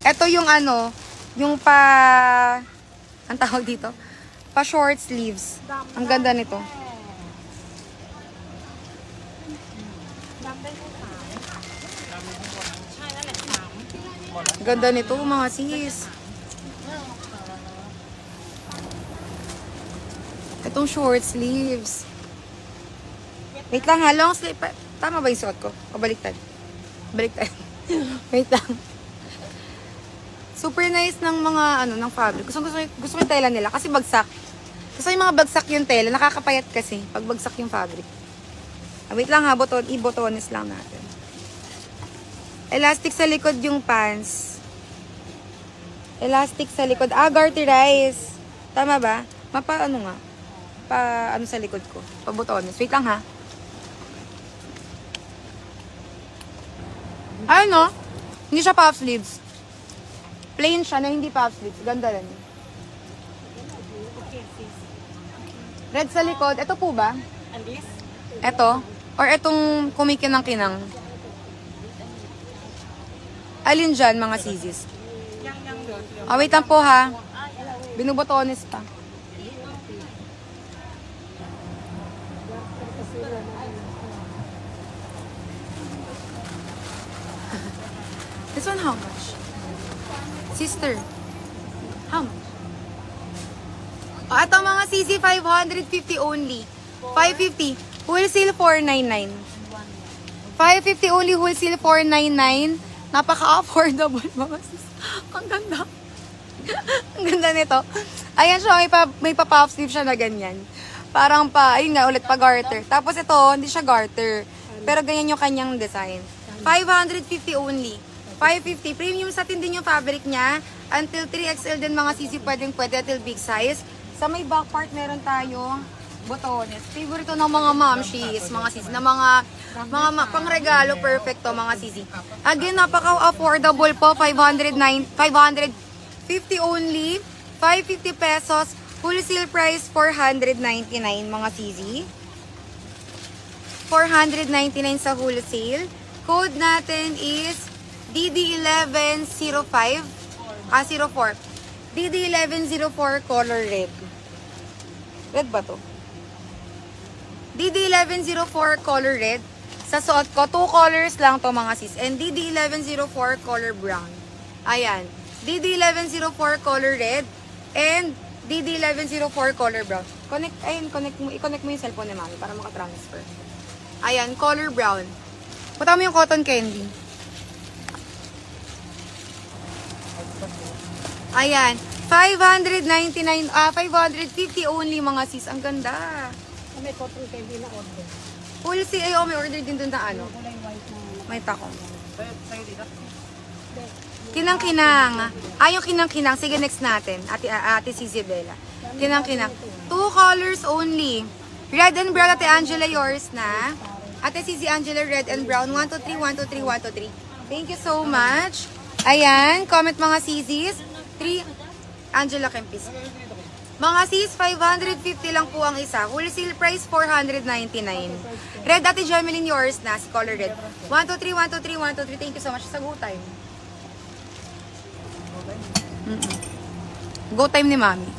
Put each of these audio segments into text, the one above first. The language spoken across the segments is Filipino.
Ito yung ano, yung ang tawag dito? Pa short sleeves. Ang ganda nito. Ganda nito mga sis. Itong short sleeves. Wait lang ha, long sleeve. Tama ba yung suot ko? O baliktad? Baliktad. Wait lang. Super nice ng mga ng fabric. Gusto yung tela nila kasi bagsak. Gusto yung mga bagsak yung tela. Nakakapayat kasi pag bagsak yung fabric. Wait lang ha, i-botones lang natin. Elastic sa likod yung pants. Elastic sa likod. Garterize. Tama ba? Nga? Sa likod ko. Pa-botones. Wait lang ha. Hindi siya puff sleeves. Plain siya na hindi puff sleeves. Ganda rin. Red sa likod. Ito po ba? Ito? Or itong kumikinang-kinang? Alin dyan, mga sisis? Wait lang po ha. Binubotones pa. This one how much? Sister, how much? Ito mga sisi, 550 only. 550. Wholesale 499. 550 only, wholesale 499. Napaka-affordable mga sis. Ang ganda. Ang ganda nito. Ayan siya, may pa-puff sleeve siya na ganyan. Parang ayun nga, ulit pa-garter. Tapos ito, hindi siya garter. Pero ganyan yung kanyang design. 550 only. 550. Premium satin din yung fabric niya. Until 3XL din mga sisi, pwede until big size. Sa may back part, meron tayong botones. Favorite ng mga momshies, mga sisi, na mga pangregalo, perfecto mga sisi. Again, napaka-affordable po, 550 only, 550 pesos, wholesale price 499 mga sisi. 499 sa wholesale. Code natin is DD1105, 04. DD1104 color red. Red ba to? DD1104 color red. Sa suot ko, 2 colors lang to mga sis. And DD1104 color brown. Ayan. DD1104 color red. And DD1104 color brown. I-connect mo yung cellphone ni mami para makatransfer. Ayan, color brown. Punta mo yung cotton candy. Ayan. 599, 550 only mga sis. Ang ganda. May cotton candy na order. Wholesale, may order din dun na ano. May takong. Kinang-kinang. Yung kinang-kinang. Sige, next natin. Ate Isabella. Kinang-kinang. 2 colors only. Red and brown, Ate Angela, yours na. Ate Sisi Angela, red and brown. 1, 2, 3, 1, 2, 3, 1, 2, 3. Thank you so much. Ayan, comment mga sisis. 3, Angela Kempis. Mga sis, 550 lang po ang isa. Wholesale price, 499. Red, Ate Jemeline, yours na. Si color red. 1, 2, 3, 1, 2, 3, 1, 2, 3. Thank you so much. Sa go time. Go time ni Mami.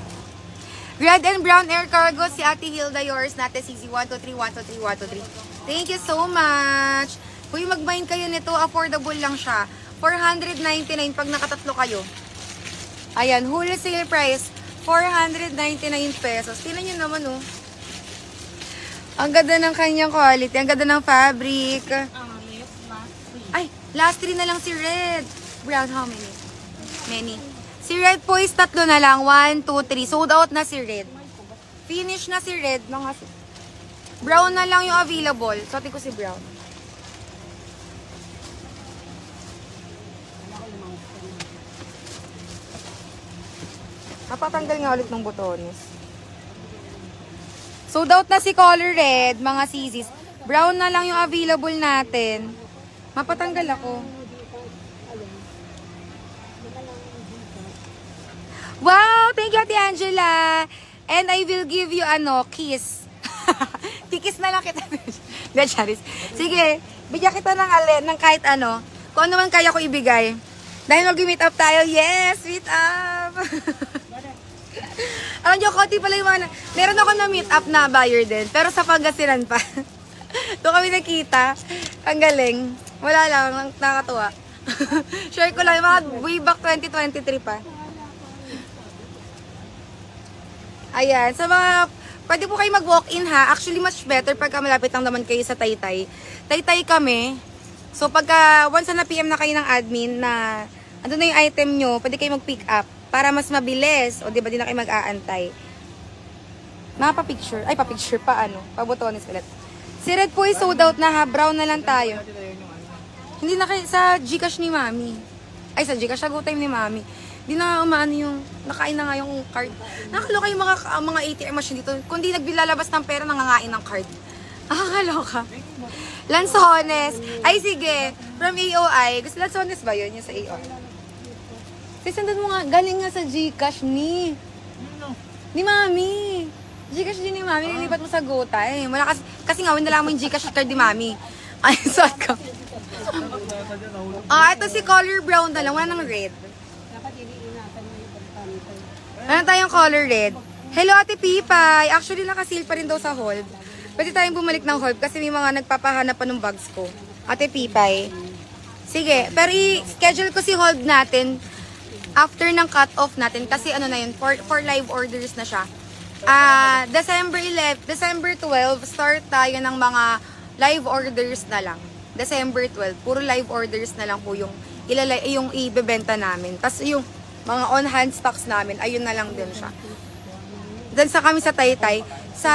Red and brown air cargo, si Ate Hilda, yours na. Ate Sisi, 1, 2, 3, 1, 2, 3, 1, 2, 3. Thank you so much. Kung mag-bind kayo nito, affordable lang siya. 499 pag nakatatlo kayo. Ayan, wholesale price, 499 pesos. Tingnan nyo naman, oh. Ang ganda ng kanyang quality. Ang ganda ng fabric. Ay, last 3 na lang si Red. Brown, how many? Many. Si Red po is 3 na lang. 1, 2, 3. Sold out na si Red. Finish na si Red. Brown na lang yung available. Sotin ko si Brown. Napatanggal nga ulit ng botones. Sold out na si color red, mga sisis. Brown na lang yung available natin. Mapatanggal ako. Wow! Thank you, Ate Angela! And I will give you, kiss. Kikis na lang kita. Charis. Sige, bigyan kita ng kahit ano. Kung ano man kaya ko ibigay. Dahil mag-meet up tayo. Yes! Meet up! Alam nyo, konti pala yung mga... Meron ako na meet up na buyer din. Pero sa Pangasinan pa. Doon kami nakita. Ang galing. Wala lang. Nakakatuwa. Share ko lang. Mga way back 2023 pa. Ayan. Sa mga... Pwede po kayo mag-walk-in ha. Actually, much better pagka malapit lang naman kayo sa Taytay. Taytay kami. So, pagka once na PM na kayo ng admin na andun na yung item nyo, pwede kayo mag-pick up para mas mabilis. O, di ba, di na kayo mag-aantay. Pa-picture. Ay, pa-picture pa, ano. Pa-botones ulit. Si Red po is sold out na ha. Brown na lang tayo. Hindi na kayo, sa Gcash ni Mami. Ay, sa Gcash, sa GoTime ni Mami. Di na umaano yung, nakain na nga yung card. Nakakaloka yung mga ATM machine dito. Kung di nagbilalabas ng pera, nangangain ng card. Nakakaloka. Lanzones. Ay, sige. From AOI. Gusto Lanzones ba yun? Yung sa AOI. Sisandan mo nga, galing nga sa Gcash ni Mami. Gcash din ni Mami, nilipat mo sa GoTime. Wala kasi nga, wala mo yung Gcash card ni Mami. Ay, suot ko. Ito si color brown na lang, wala nang red. Dapat iniingatan mo yung pagkamit. Meron tayong color red. Hello, Ate Pipay. Actually, nakasil pa rin daw sa hold. Pwede tayong bumalik ng hold kasi may mga nagpapahanap pa ng bags ko. Ate Pipay. Sige, pero i-schedule ko si hold natin after ng cut-off natin kasi ano na yun, for live orders na siya. December 12, start tayo ng mga live orders na lang. December 12, puro live orders na lang po yung ibebenta namin. Tapos yung mga on-hand stocks namin, ayun na lang din siya. Then sa kami sa Taytay, sa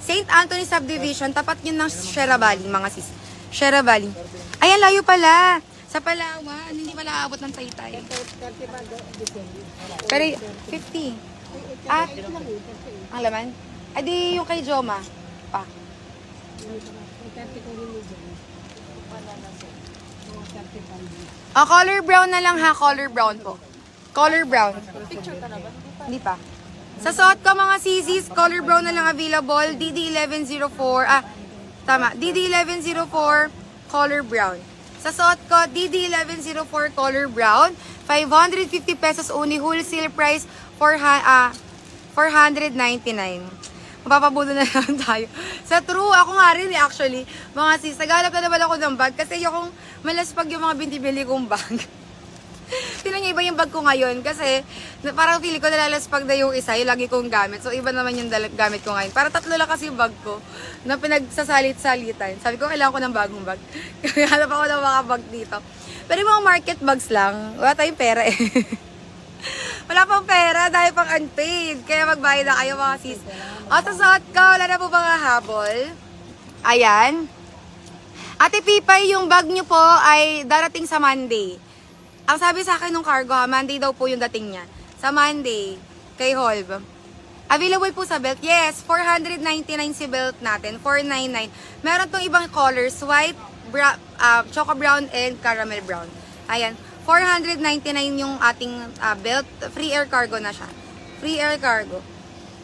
St. Anthony Subdivision, tapat yun ng Sierra Valley, mga sis. Sierra Valley. Ayan, layo pala. Sa Palawan, hindi pala aabot ng Taytay. Pero 50. At, ang laman? Adi yung kay Joma. Pa. Color brown na lang ha, color brown po. Color brown. Picture ka na ba? Hindi pa. Sa suot ko mga CZs, color brown na lang available. DD1104, tama. DD1104, color brown. Sa suot ko, DD1104, color brown. 550 pesos only, wholesale price, 499. Mapapabulo na lang tayo. Sa true, ako nga rin actually. Mga sis, naghanap na naman ako ng bag kasi ayokong malaspag yung mga binibili kong bag. Tinan niyo, iba yung bag ko ngayon kasi parang feeling ko nalalaspag na yung isa, yung lagi kong gamit. So, iba naman yung gamit ko ngayon. Para tatlo lang kasi yung bag ko na pinagsasalit-salitan. Sabi ko, kailangan ko ng bagong bag. Hanap ako ng mga bag dito. Pero yung mga market bags lang, wala tayong pera eh. Wala pang pera dahil pang unpaid. Kaya magbayad na kayo mga sis. O, sa suot ko, wala na po mga habol. Ayan. Ate Pipay, yung bag nyo po ay darating sa Monday. Ang sabi sa akin ng cargo ha, Monday daw po yung dating niya. Sa Monday, kay Holb. Available po sa belt. Yes, 499 si belt natin. 499. Meron tong ibang colors. White, choco brown, and caramel brown. Ayan. 499 yung ating belt. Free air cargo na siya. Free air cargo.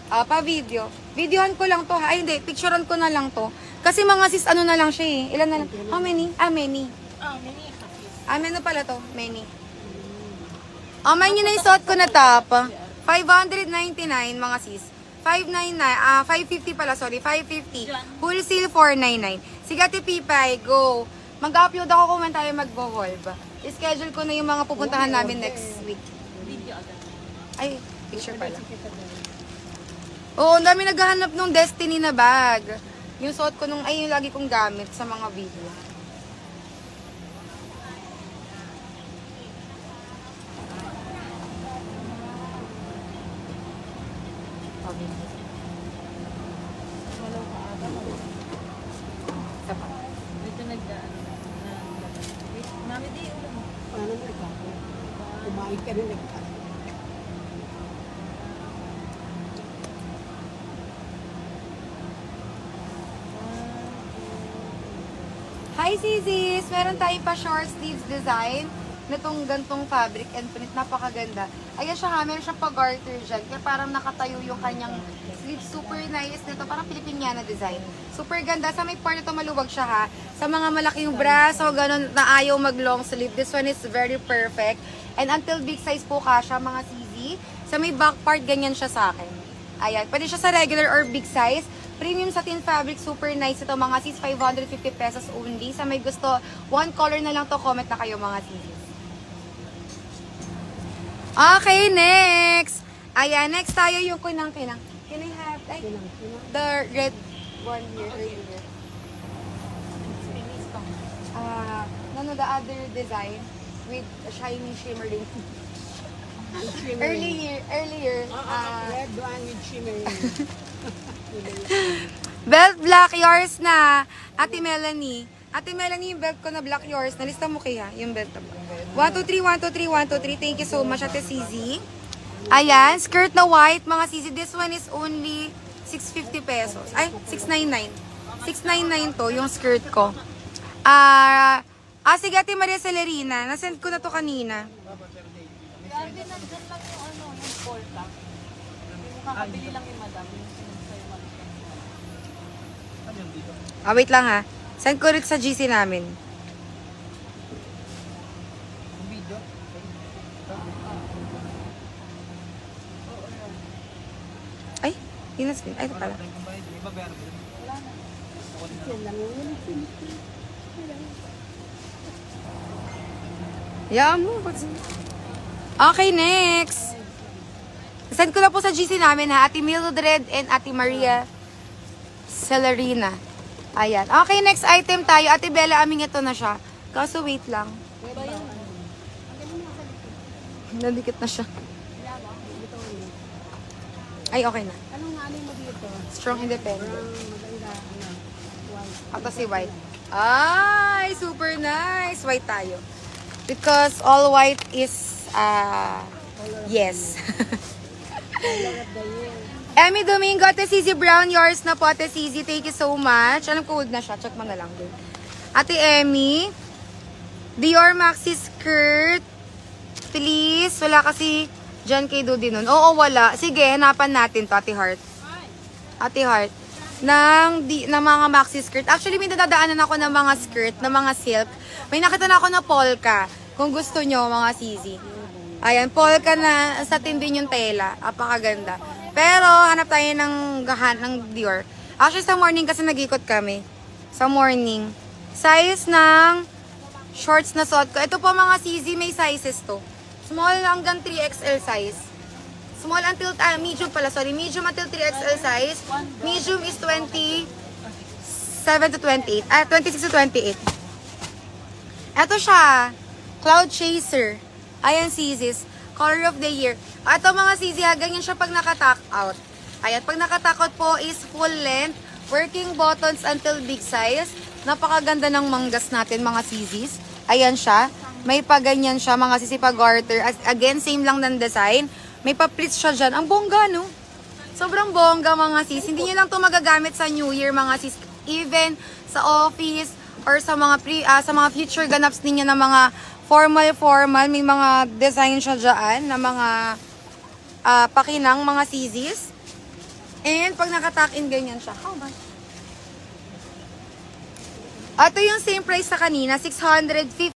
Pa-video. Videohan ko lang to ha. Ay, hindi. Picturean ko na lang to. Kasi mga sis, ano na lang siya eh. Ilan na lang? How many? Many. Many pala to. Many. May nyo na yung suot ko na top. 599 mga sis. 550 pala, sorry. 550. Wholesale 499. Sige, Ate Pipay, go. Mag-upload ako kung man tayo mag-go-holb. I-schedule ko na yung mga pupuntahan namin next week. Ay, picture pala. Oo, ang dami naghahanap ng Destiny na bag. Yung suot ko nung, ay yung lagi kong gamit sa mga video. Dito nagdaan. Mami, di ulo mo. Paano mo ikaw? Kumain ka rin nagka. Hi, Sisis! Meron tayong pa short sleeves design. nitong gantong fabric and print. Napakaganda. Ayan siya ha, meron siyang pag-garter dyan. Kaya parang nakatayo yung kanyang sleeve. Super nice nito. Parang Filipiniana design. Super ganda. Sa may part ito maluwag siya ha. Sa mga malaking braso, ganun na ayaw mag-long sleeve. This one is very perfect. And until big size po kasha, mga CZ. Sa may back part, ganyan siya sa akin. Ayan. Pwede siya sa regular or big size. Premium satin fabric, super nice ito mga sis, 550 pesos only. Sa may gusto, one color na lang to, comment na kayo mga sis. Okay, next! Ayan, next tayo yung kinang-kinang. Can I have, the red one here, earlier? No, the other design with a shiny shimmering. Earlier, Red one with shimmering. belt black, yours na. Ate Melanie. Ate Melanie, yung belt ko na black, yours. Nalista mo kaya yung belt na ba? 1, 2, 3, 1, 2, 3, 1, 2, 3. Thank you so much, Ate CZ. Ayan, skirt na white, mga CZ. This one is only 650 pesos. Ay, 699. 699 to, yung skirt ko. Sige, Ate Maria Celerina. Nasend ko na to kanina. Alvin, nandyan lang yung ano, yung polka. Yung kakabili lang yung madam. Yung sinasayo mag-cancel. Wait lang ha. Send ko rin sa GC namin. Ay, screen. Ay, ito pala. Yeah, mo. Okay, next. Send ko na po sa GC namin ha. Ate Mildred and Ate Maria Celerina. Ayan. Okay, next item tayo. Ate Bella, aming ito na siya. Kaso wait lang. Nandikit na siya. Ay, okay na. Anong ano mo dito? Strong independent. Maganda, white. Ito si white. Ay, super nice. White tayo. Because all white is, yes. Color of the year. Emmy Domingo, Ate Cici Brown, yours na po, Ate Cici. Thank you so much. Anong code na siya? Check mo na lang din. Ate Emmy, Dior Maxi Skirt. Please, wala kasi dyan kay Dudi nun. Oo, wala. Sige, hanapan natin to, Ate Heart. Ate Heart. Ng mga maxi skirt. Actually, may nadadaanan ako ng mga skirt, ng mga silk. May nakita na ako na polka. Kung gusto nyo, mga CZ. Ayan, polka na sa tindin yung tela. Apakaganda. Pero, hanap tayo ng Dior. Actually, sa morning kasi nag-ikot kami. Sa morning. Size ng shorts na suot ko. Ito po mga CZ, may sizes to. Small hanggang 3XL size. Small until, medium pala, sorry. Medium until 3XL size. Medium is 27 to 28. 26 to 28. Ito siya. Cloud Chaser. Ayan, CZs. Color of the year. Ito mga CZ, ganyan siya pag nakatak out. Ayan, pag nakatak out po is full length. Working buttons until big size. Napakaganda ng manggas natin mga CZs. Ayan siya. May paganyan siya mga CZ pag-garter. Again, same lang ng design. May pa-pleats siya dyan. Ang bongga, no? Sobrang bongga, mga sis. Hindi nyo lang to magagamit sa New Year, mga sis. Even sa office or sa mga future ganaps ninyo na mga formal. May mga design siya dyan na mga pakinang, mga sisis. And pag nakatuck-in, ganyan siya. How ba? Ito yung same price sa kanina, 650.